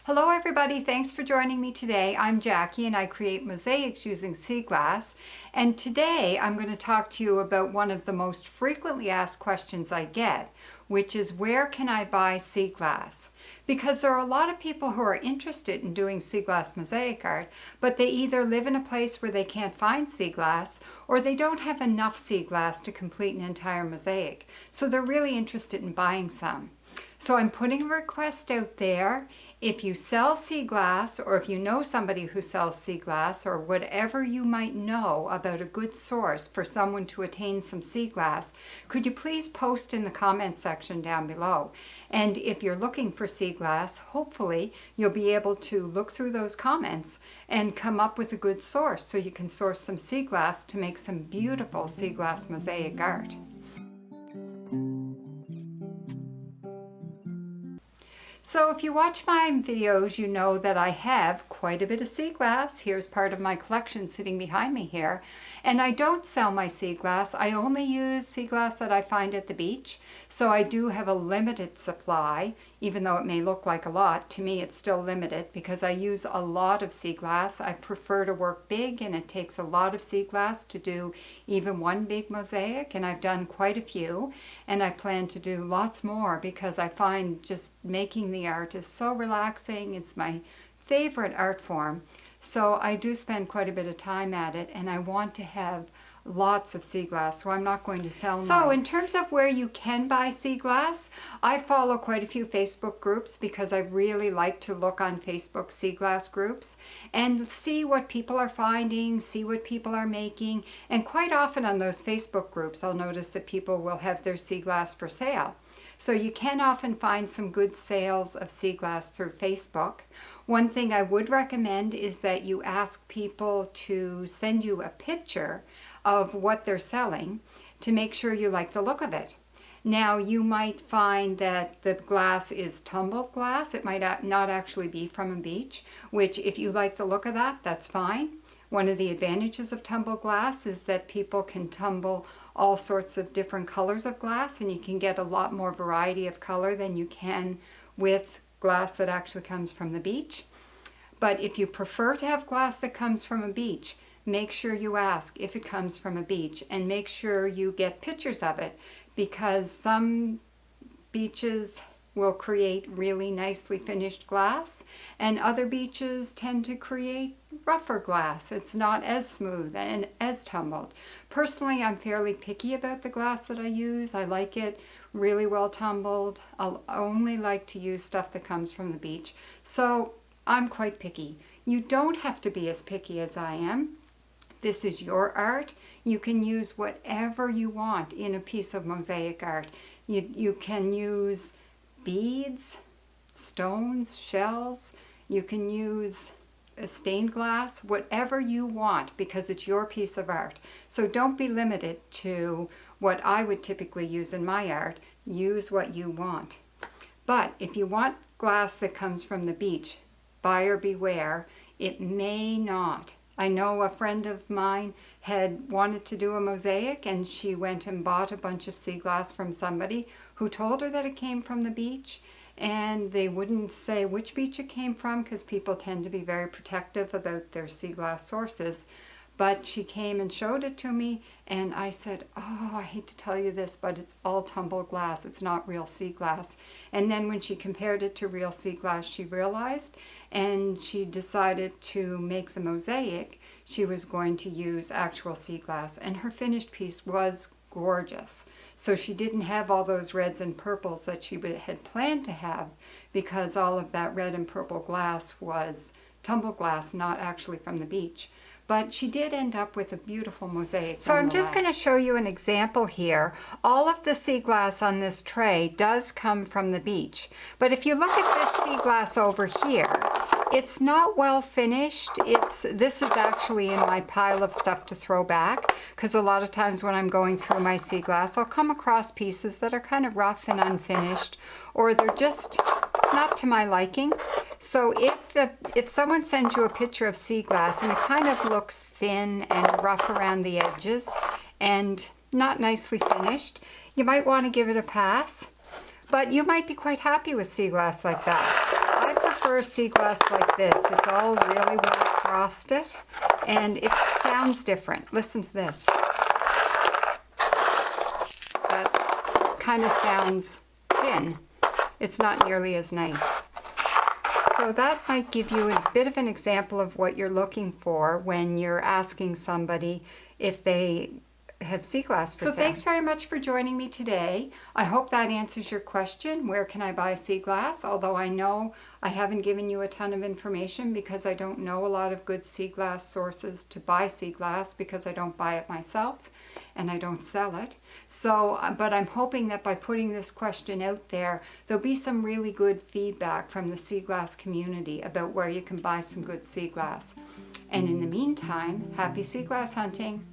Hello everybody, thanks for joining me today. I'm Jackie and I create mosaics using sea glass. And today I'm going to talk to you about one of the most frequently asked questions I get, which is where can I buy sea glass? Because there are a lot of people who are interested in doing sea glass mosaic art, but they either live in a place where they can't find sea glass or they don't have enough sea glass to complete an entire mosaic. So they're really interested in buying some. So I'm putting a request out there. If you sell sea glass, or if you know somebody who sells sea glass, or whatever you might know about a good source for someone to attain some sea glass, could you please post in the comments section down below? And if you're looking for sea glass, hopefully you'll be able to look through those comments and come up with a good source so you can source some sea glass to make some beautiful sea glass mosaic art. So if you watch my videos, you know that I have quite a bit of sea glass. Here's part of my collection sitting behind me here. And I don't sell my sea glass. I only use sea glass that I find at the beach. So I do have a limited supply, even though it may look like a lot. To me, it's still limited because I use a lot of sea glass. I prefer to work big, and it takes a lot of sea glass to do even one big mosaic. And I've done quite a few, and I plan to do lots more because I find just making the art is so relaxing. It's my favorite art form. So I do spend quite a bit of time at it, and I want to have lots of sea glass, so I'm not going to sell mine. So in terms of where you can buy sea glass, I follow quite a few Facebook groups because I really like to look on Facebook sea glass groups and see what people are finding, see what people are making. And quite often on those Facebook groups, I'll notice that people will have their sea glass for sale. So you can often find some good sales of sea glass through Facebook. One thing I would recommend is that you ask people to send you a picture of what they're selling to make sure you like the look of it. Now you might find that the glass is tumbled glass. It might not actually be from a beach, which if you like the look of that, that's fine. One of the advantages of tumbled glass is that people can tumble all sorts of different colors of glass, and you can get a lot more variety of color than you can with glass that actually comes from the beach. But if you prefer to have glass that comes from a beach, make sure you ask if it comes from a beach, and make sure you get pictures of it, because some beaches will create really nicely finished glass and other beaches tend to create rougher glass. It's not as smooth and as tumbled. Personally, I'm fairly picky about the glass that I use. I like it really well tumbled. I'll only like to use stuff that comes from the beach. So I'm quite picky. You don't have to be as picky as I am. This is your art. You can use whatever you want in a piece of mosaic art. You can use beads, stones, shells. You can use a stained glass, whatever you want, because it's your piece of art. So don't be limited to what I would typically use in my art. Use what you want. But if you want glass that comes from the beach, buyer beware. It may not. I know a friend of mine had wanted to do a mosaic, and she went and bought a bunch of sea glass from somebody who told her that it came from the beach, and they wouldn't say which beach it came from because people tend to be very protective about their sea glass sources. But she came and showed it to me, and I said, oh, I hate to tell you this, but it's all tumbled glass. It's not real sea glass. And then when she compared it to real sea glass, she realized, and she decided to make the mosaic. She was going to use actual sea glass, and her finished piece was gorgeous. So she didn't have all those reds and purples that she had planned to have, because all of that red and purple glass was tumbled glass, not actually from the beach. But she did end up with a beautiful mosaic. So I'm just going to show you an example here. All of the sea glass on this tray does come from the beach. But if you look at this sea glass over here, it's not well finished. This is actually in my pile of stuff to throw back, because a lot of times when I'm going through my sea glass, I'll come across pieces that are kind of rough and unfinished, or they're just not to my liking. So if someone sends you a picture of sea glass and it kind of looks thin and rough around the edges and not nicely finished, you might want to give it a pass. But you might be quite happy with sea glass like that. I prefer prefer sea glass like this. It's all really well frosted and it sounds different. Listen to this. That kind of sounds thin. It's not nearly as nice. So that might give you a bit of an example of what you're looking for when you're asking somebody if they have sea glass for sale. So thanks very much for joining me today. I hope that answers your question, where can I buy sea glass? Although I know I haven't given you a ton of information because I don't know a lot of good sea glass sources to buy sea glass because I don't buy it myself and I don't sell it. So, but I'm hoping that by putting this question out there, there'll be some really good feedback from the sea glass community about where you can buy some good sea glass. And in the meantime, happy sea glass hunting.